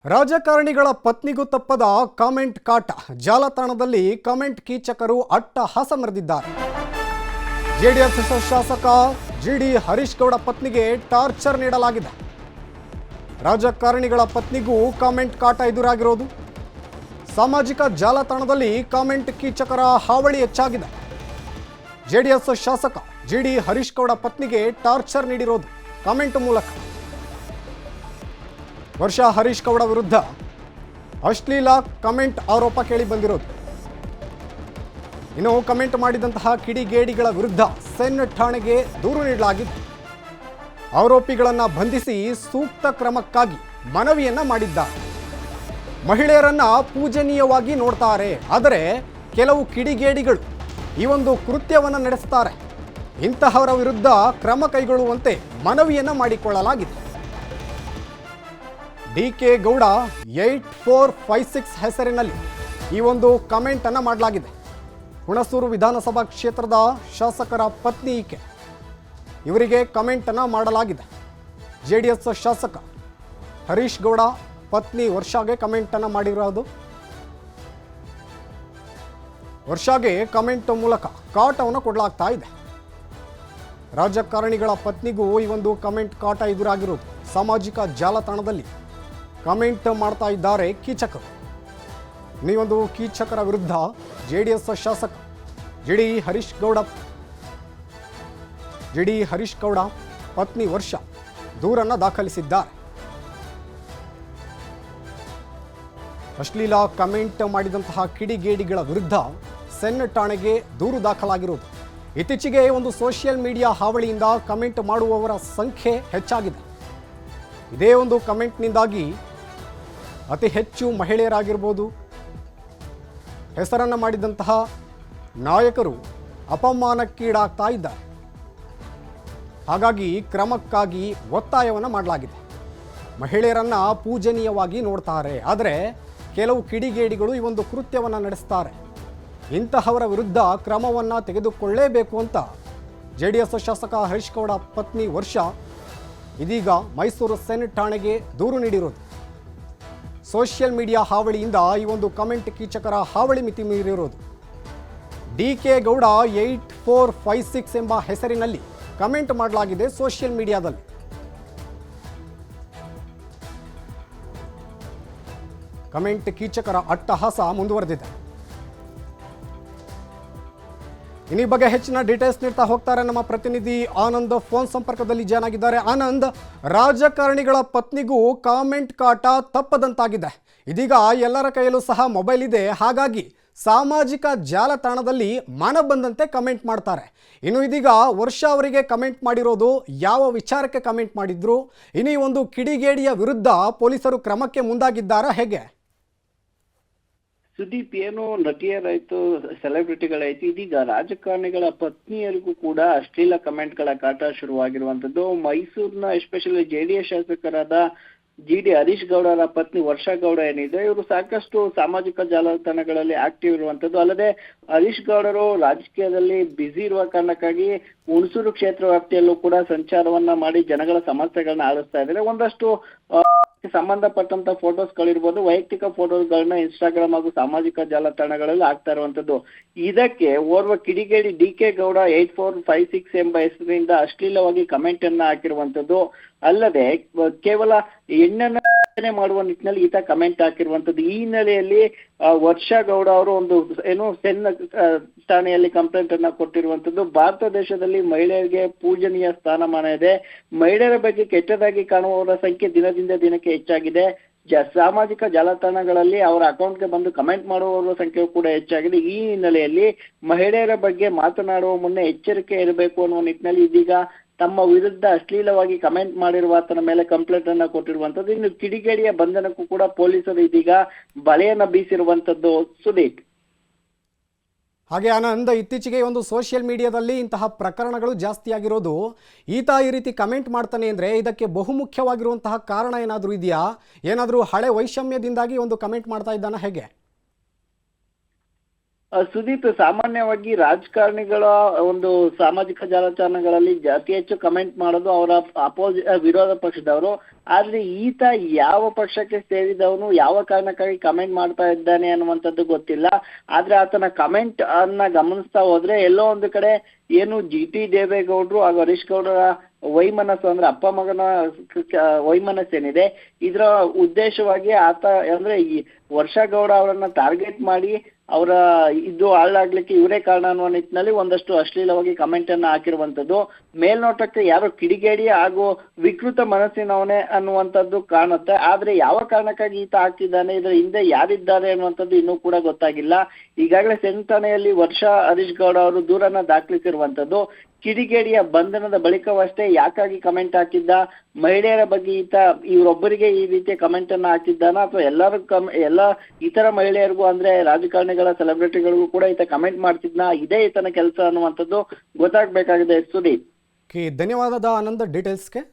ರಾಜಕಾರಣಿಗಳ ಪತ್ನಿಗೂ ತಪ್ಪದ ಕಾಮೆಂಟ್ ಕಾಟ. ಜಾಲತಾಣದಲ್ಲಿ ಕಾಮೆಂಟ್ ಕೀಚಕರು ಅಟ್ಟಹಾಸ ಮೆರೆದಿದ್ದಾರೆ. ಜೆಡಿಎಸ್ ಶಾಸಕ ಜಿಡಿ ಹರೀಶ್ ಗೌಡ ಪತ್ನಿಗೆ ಟಾರ್ಚರ್ ನೀಡಲಾಗಿದೆ. ರಾಜಕಾರಣಿಗಳ ಪತ್ನಿಗೂ ಕಾಮೆಂಟ್ ಕಾಟ ಎದುರಾಗಿರೋದು. ಸಾಮಾಜಿಕ ಜಾಲತಾಣದಲ್ಲಿ ಕಾಮೆಂಟ್ ಕೀಚಕರ ಹಾವಳಿ ಹೆಚ್ಚಾಗಿದೆ. ಜೆಡಿಎಸ್ ಶಾಸಕ ಜಿಡಿ ಹರೀಶ್ ಗೌಡ ಪತ್ನಿಗೆ ಟಾರ್ಚರ್ ನೀಡಿರೋದು ಕಾಮೆಂಟ್ ಮೂಲಕ. ವರ್ಷ ಹರೀಶ್ ಗೌಡ ವಿರುದ್ಧ ಅಶ್ಲೀಲ ಕಮೆಂಟ್ ಆರೋಪ ಕೇಳಿ ಬಂದಿರೋದು. ಇನ್ನು ಕಮೆಂಟ್ ಮಾಡಿದಂತಹ ಕಿಡಿಗೇಡಿಗಳ ವಿರುದ್ಧ ಸೆನ್ ಠಾಣೆಗೆ ದೂರು ನೀಡಲಾಗಿದೆ. ಆರೋಪಿಗಳನ್ನು ಬಂಧಿಸಿ ಸೂಕ್ತ ಕ್ರಮಕ್ಕಾಗಿ ಮನವಿಯನ್ನ ಮಾಡಿದ್ದಾರೆ. ಮಹಿಳೆಯರನ್ನ ಪೂಜನೀಯವಾಗಿ ನೋಡ್ತಾರೆ, ಆದರೆ ಕೆಲವು ಕಿಡಿಗೇಡಿಗಳು ಈ ಒಂದು ಕೃತ್ಯವನ್ನು ನಡೆಸ್ತಾರೆ. ಇಂತಹವರ ವಿರುದ್ಧ ಕ್ರಮ ಕೈಗೊಳ್ಳುವಂತೆ ಮನವಿಯನ್ನ ಮಾಡಿಕೊಳ್ಳಲಾಗಿದೆ. ಡಿ.ಕೆ. ಗೌಡ 8456 ಹೆಸರಿನಲ್ಲಿ ಈ ಒಂದು ಕಮೆಂಟ್ ಅನ್ನು ಮಾಡಲಾಗಿದೆ. ಹುಣಸೂರು ವಿಧಾನಸಭಾ ಕ್ಷೇತ್ರದ ಶಾಸಕರ ಪತ್ನಿ ಈಕೆ. ಇವರಿಗೆ ಕಮೆಂಟ್ ಅನ್ನು ಮಾಡಲಾಗಿದೆ. ಜೆಡಿಎಸ್ ಶಾಸಕ ಹರೀಶ್ ಗೌಡ ಪತ್ನಿ ವರ್ಷಾಗೆ ಕಮೆಂಟ್ ಅನ್ನು ಮಾಡಿರೋದು. ವರ್ಷಾಗೆ ಕಮೆಂಟ್ ಮೂಲಕ ಕಾಟವನ್ನು ಕೊಡಲಾಗ್ತಾ ಇದೆ. ರಾಜಕಾರಣಿಗಳ ಪತ್ನಿಗೂ ಈ ಒಂದು ಕಮೆಂಟ್ ಕಾಟ ಎದುರಾಗಿರೋದು. ಸಾಮಾಜಿಕ ಜಾಲತಾಣದಲ್ಲಿ ಕಮೆಂಟ್ ಮಾಡ್ತಾ ಇದ್ದಾರೆ ಕೀಚಕರು. ಈ ಒಂದು ಕೀಚಕರ ವಿರುದ್ಧ ಜೆಡಿಎಸ್ ಶಾಸಕ ಜಿಡಿ ಹರೀಶ್ ಗೌಡ ಪತ್ನಿ ವರ್ಷ ದೂರನ್ನು ದಾಖಲಿಸಿದ್ದಾರೆ. ಅಶ್ಲೀಲ ಕಮೆಂಟ್ ಮಾಡಿದಂತಹ ಕಿಡಿಗೇಡಿಗಳ ವಿರುದ್ಧ ಸೆನ್ ಠಾಣೆಗೆ ದೂರು ದಾಖಲಾಗಿರುವುದು. ಇತ್ತೀಚೆಗೆ ಒಂದು ಸೋಷಿಯಲ್ ಮೀಡಿಯಾ ಹಾವಳಿಯಿಂದ ಕಮೆಂಟ್ ಮಾಡುವವರ ಸಂಖ್ಯೆ ಹೆಚ್ಚಾಗಿದೆ. ಇದೇ ಒಂದು ಕಮೆಂಟ್ನಿಂದಾಗಿ ಅತಿ ಹೆಚ್ಚು ಮಹಿಳೆಯರಾಗಿರ್ಬೋದು, ಹೆಸರನ್ನು ಮಾಡಿದಂತಹ ನಾಯಕರು ಅಪಮಾನಕ್ಕೀಡಾಗ್ತಾ ಇದ್ದಾರೆ. ಹಾಗಾಗಿ ಕ್ರಮಕ್ಕಾಗಿ ಒತ್ತಾಯವನ್ನು ಮಾಡಲಾಗಿದೆ. ಮಹಿಳೆಯರನ್ನ ಪೂಜನೀಯವಾಗಿ ನೋಡ್ತಾರೆ, ಆದರೆ ಕೆಲವು ಕಿಡಿಗೇಡಿಗಳು ಈ ಒಂದು ಕೃತ್ಯವನ್ನು ನಡೆಸ್ತಾರೆ. ಇಂತಹವರ ವಿರುದ್ಧ ಕ್ರಮವನ್ನು ತೆಗೆದುಕೊಳ್ಳಲೇಬೇಕು ಅಂತ ಜೆಡಿಎಸ್ ಶಾಸಕ ಹರೀಶ್ ಗೌಡ ಪತ್ನಿ ವರ್ಷ ಇದೀಗ ಮೈಸೂರು ಸೆನ್ ಠಾಣೆಗೆ ದೂರು ನೀಡಿರೋದು. ಸೋಷಿಯಲ್ ಮೀಡಿಯಾ ಹಾವಳಿಯಿಂದ ಈ ಒಂದು ಕಮೆಂಟ್ ಕೀಚಕರ ಹಾವಳಿ ಮಿತಿ ಮೀರಿರೋದು. ಡಿ.ಕೆ. ಗೌಡ 8456 ಎಂಬ ಹೆಸರಿನಲ್ಲಿ ಕಮೆಂಟ್ ಮಾಡಲಾಗಿದೆ ಸೋಷಿಯಲ್ ಮೀಡಿಯಾದಲ್ಲಿ. ಕಮೆಂಟ್ ಕೀಚಕರ ಅಟ್ಟಹಾಸ ಮುಂದುವರೆದಿದೆ. ಈ ಬಗ್ಗೆ ಹೆಚ್ಚಿನ ಡೀಟೇಲ್ಸ್ ನೀಡ್ತಾ ಹೋಗ್ತಾರೆ ನಮ್ಮ ಪ್ರತಿನಿಧಿ ಆನಂದ್. ಫೋನ್ ಸಂಪರ್ಕದಲ್ಲಿ ಜಾಯ್ನ್ ಆಗಿದ್ದಾರೆ. ಆನಂದ್, ರಾಜಕಾರಣಿಗಳ ಪತ್ನಿಗೂ ಕಾಮೆಂಟ್ ಕಾಟ ತಪ್ಪದಂತಾಗಿದೆ. ಇದೀಗ ಎಲ್ಲರ ಕೈಯಲ್ಲೂ ಸಹ ಮೊಬೈಲ್ ಇದೆ, ಹಾಗಾಗಿ ಸಾಮಾಜಿಕ ಜಾಲತಾಣದಲ್ಲಿ ಮನ ಬಂದಂತೆ ಕಮೆಂಟ್ ಮಾಡ್ತಾರೆ. ಇನ್ನು ಇದೀಗ ವರ್ಷ ಅವರಿಗೆ ಕಮೆಂಟ್ ಮಾಡಿರೋದು ಯಾವ ವಿಚಾರಕ್ಕೆ ಕಮೆಂಟ್ ಮಾಡಿದ್ರು? ಇನ್ನು ಈ ಒಂದು ಕಿಡಿಗೇಡಿಯ ವಿರುದ್ಧ ಪೊಲೀಸರು ಕ್ರಮಕ್ಕೆ ಮುಂದಾಗಿದ್ದಾರಾ, ಹೇಗೆ? ಸುದೀಪ್, ಏನು ನಟಿಯರಾಯ್ತು, ಸೆಲೆಬ್ರಿಟಿಗಳಾಯ್ತು, ಇದೀಗ ರಾಜಕಾರಣಿಗಳ ಪತ್ನಿಯರಿಗೂ ಕೂಡ ಅಶ್ಲೀಲ ಕಮೆಂಟ್ಗಳ ಕಾಟ ಶುರುವಾಗಿರುವಂತದ್ದು. ಮೈಸೂರಿನ ಎಸ್ಪೆಷಲಿ ಜೆಡಿಎಸ್ ಶಾಸಕರಾದ ಜಿಡಿ ಹರೀಶ್ ಗೌಡರ ಪತ್ನಿ ವರ್ಷಾ ಗೌಡ ಏನಿದೆ, ಇವರು ಸಾಕಷ್ಟು ಸಾಮಾಜಿಕ ಜಾಲತಾಣಗಳಲ್ಲಿ ಆಕ್ಟಿವ್ ಇರುವಂತದ್ದು. ಅಲ್ಲದೆ ಹರೀಶ್ ಗೌಡರು ರಾಜಕೀಯದಲ್ಲಿ ಬ್ಯುಸಿ ಇರುವ ಕಾರಣಕ್ಕಾಗಿ ಹುಣಸೂರು ಕ್ಷೇತ್ರ ವ್ಯಾಪ್ತಿಯಲ್ಲೂ ಕೂಡ ಸಂಚಾರವನ್ನ ಮಾಡಿ ಜನಗಳ ಸಮಸ್ಯೆಗಳನ್ನ ಆಲಿಸ್ತಾ ಇದ್ದಾರೆ. ಒಂದಷ್ಟು ಸಂಬಂಧಪಟ್ಟಂತ ಫೋಟೋಸ್ಗಳಿರ್ಬೋದು, ವೈಯಕ್ತಿಕ ಫೋಟೋಸ್ಗಳನ್ನ ಇನ್ಸ್ಟಾಗ್ರಾಮ್ ಹಾಗೂ ಸಾಮಾಜಿಕ ಜಾಲತಾಣಗಳಲ್ಲಿ ಆಗ್ತಾ ಇರುವಂತದ್ದು. ಇದಕ್ಕೆ ಓರ್ವ ಕಿಡಿಗೇಡಿ ಡಿ.ಕೆ. ಗೌಡ 8456 ಎಂಬ ಹೆಸರಿನಿಂದ ಅಶ್ಲೀಲವಾಗಿ ಕಮೆಂಟ್ ಅನ್ನ ಹಾಕಿರುವಂತದ್ದು. ಅಲ್ಲದೆ ಕೇವಲ ಹೆಣ್ಣನ್ನ ಮಾಡುವ ನಿಟ್ಟಿನಲ್ಲಿ ಈತ ಕಮೆಂಟ್ ಹಾಕಿರುವಂತದ್ದು. ಈ ಹಿನ್ನೆಲೆಯಲ್ಲಿ ವರ್ಷಾ ಗೌಡ ಅವರು ಒಂದು ಸೆನ್ ಠಾಣೆಯಲ್ಲಿ ಕಂಪ್ಲೇಂಟ್ ಅನ್ನ ಕೊಟ್ಟಿರುವಂತದ್ದು. ಭಾರತ ದೇಶದಲ್ಲಿ ಮಹಿಳೆಯರಿಗೆ ಪೂಜನೀಯ ಸ್ಥಾನಮಾನ ಇದೆ. ಮಹಿಳೆಯರ ಬಗ್ಗೆ ಕೆಟ್ಟದಾಗಿ ಕಾಣುವವರ ಸಂಖ್ಯೆ ದಿನದಿಂದ ದಿನಕ್ಕೆ ಹೆಚ್ಚಾಗಿದೆ. ಸಾಮಾಜಿಕ ಜಾಲತಾಣಗಳಲ್ಲಿ ಅವರ ಅಕೌಂಟ್ಗೆ ಬಂದು ಕಮೆಂಟ್ ಮಾಡುವವರ ಸಂಖ್ಯೆಯೂ ಕೂಡ ಹೆಚ್ಚಾಗಿದೆ. ಈ ಹಿನ್ನೆಲೆಯಲ್ಲಿ ಮಹಿಳೆಯರ ಬಗ್ಗೆ ಮಾತನಾಡುವ ಮುನ್ನ ಎಚ್ಚರಿಕೆ ಇರಬೇಕು ಅನ್ನುವ ನಿಟ್ಟಿನಲ್ಲಿ ಇದೀಗ ತಮ್ಮ ವಿರುದ್ಧ ಅಶ್ಲೀಲವಾಗಿ ಕಮೆಂಟ್ ಮಾಡಿರುವ ಆತನ ಮೇಲೆ ಕಂಪ್ಲೇಂಟ್ ಅನ್ನ ಕೊಟ್ಟಿರುವಂತದ್ದು. ಇನ್ನು ಕಿಡಿಗೇಡಿಯ ಬಂಧನಕ್ಕೂ ಕೂಡ ಪೊಲೀಸರು ಇದೀಗ ಬಲೆಯನ್ನ ಬೀಸಿರುವಂತದ್ದು. ಸುದೀಪ್, ಹಾಗೆ ಆನಂದ್, ಇತ್ತೀಚೆಗೆ ಒಂದು ಸೋಷಿಯಲ್ ಮೀಡಿಯಾದಲ್ಲಿ ಇಂತಹ ಪ್ರಕರಣಗಳು ಜಾಸ್ತಿ ಆಗಿರೋದು. ಈತ ಈ ರೀತಿ ಕಮೆಂಟ್ ಮಾಡ್ತಾನೆ ಅಂದರೆ ಇದಕ್ಕೆ ಬಹುಮುಖ್ಯವಾಗಿರುವಂತಹ ಕಾರಣ ಏನಾದರೂ ಇದೆಯಾ? ಏನಾದರೂ ಹಳೆ ವೈಷಮ್ಯದಿಂದಾಗಿ ಒಂದು ಕಮೆಂಟ್ ಮಾಡ್ತಾ ಇದ್ದಾನ, ಹೇಗೆ? ಸುದೀಪ್, ಸಾಮಾನ್ಯವಾಗಿ ರಾಜಕಾರಣಿಗಳ ಒಂದು ಸಾಮಾಜಿಕ ಜಾಲತಾಣಗಳಲ್ಲಿ ಅತಿ ಹೆಚ್ಚು ಕಮೆಂಟ್ ಮಾಡೋದು ಅವರ ವಿರೋಧ ಪಕ್ಷದವರು. ಆದ್ರೆ ಈತ ಯಾವ ಪಕ್ಷಕ್ಕೆ ಸೇರಿದವನು, ಯಾವ ಕಾರಣಕ್ಕಾಗಿ ಕಮೆಂಟ್ ಮಾಡ್ತಾ ಇದ್ದಾನೆ ಅನ್ನುವಂಥದ್ದು ಗೊತ್ತಿಲ್ಲ. ಆದ್ರೆ ಆತನ ಕಮೆಂಟ್ ಅನ್ನ ಗಮನಿಸ್ತಾ ಹೋದ್ರೆ ಎಲ್ಲೋ ಒಂದು ಕಡೆ ಏನು ಜಿ.ಟಿ. ದೇವೇಗೌಡರು ಹಾಗೂ ಹರೀಶ್ ಗೌಡರ ವೈಮನಸ್ಸು, ಅಂದ್ರೆ ಅಪ್ಪ ಮಗನ ವೈಮನಸ್ಸೇನಿದೆ, ಇದರ ಉದ್ದೇಶವಾಗಿ ಆತ ಅಂದ್ರೆ ಈ ವರ್ಷಾ ಗೌಡ ಅವರನ್ನ ಟಾರ್ಗೆಟ್ ಮಾಡಿ ಅವರ ಇದು ಹಾಳಾಗ್ಲಿಕ್ಕೆ ಇವರೇ ಕಾರಣ ಅನ್ನುವ ನಿಟ್ಟಿನಲ್ಲಿ ಒಂದಷ್ಟು ಅಶ್ಲೀಲವಾಗಿ ಕಮೆಂಟ್ ಅನ್ನ ಹಾಕಿರುವಂತದ್ದು. ಮೇಲ್ನೋಟಕ್ಕೆ ಯಾರೋ ಕಿಡಿಗೇಡಿ ಹಾಗೂ ವಿಕೃತ ಮನಸ್ಸಿನವನೇ ಅನ್ನುವಂಥದ್ದು ಕಾಣುತ್ತೆ. ಆದ್ರೆ ಯಾವ ಕಾರಣಕ್ಕಾಗಿ ಈತ ಆಗ್ತಿದ್ದಾನೆ, ಇದರ ಹಿಂದೆ ಯಾರಿದ್ದಾರೆ ಅನ್ನುವಂಥದ್ದು ಇನ್ನೂ ಕೂಡ ಗೊತ್ತಾಗಿಲ್ಲ. ಈಗಾಗಲೇ ಸೆಂಠಾಣೆಯಲ್ಲಿ ವರ್ಷಾ ಹರೀಶ್ ಗೌಡ ಅವರು ದೂರನ್ನ ದಾಖಲಿಸಿರುವಂತದ್ದು. ಕಿಡಿಗೇಡಿಯ ಬಂಧನದ ಬಳಿಕವಷ್ಟೇ ಯಾಕಾಗಿ ಕಮೆಂಟ್ ಹಾಕಿದ್ದ, ಮಹಿಳೆಯರ ಬಗ್ಗೆ ಈತ ಇವರೊಬ್ಬರಿಗೆ ಈ ರೀತಿಯ ಕಮೆಂಟ್ ಅನ್ನ ಹಾಕಿದ್ದಾನ, ಅಥವಾ ಎಲ್ಲ ಇತರ ಮಹಿಳೆಯರಿಗೂ ಅಂದ್ರೆ ರಾಜಕಾರಣಿಗಳ ಸೆಲೆಬ್ರಿಟಿಗಳಿಗೂ ಕೂಡ ಈತ ಕಮೆಂಟ್ ಮಾಡ್ತಿದ್ನ, ಇದೇ ಈತನ ಕೆಲಸ ಅನ್ನುವಂಥದ್ದು ಗೊತ್ತಾಗ್ಬೇಕಾಗಿದೆ ಸುದೀಪ್. ಧನ್ಯವಾದದ ಆನಂದ್ ಡೀಟೇಲ್ಸ್ಗೆ.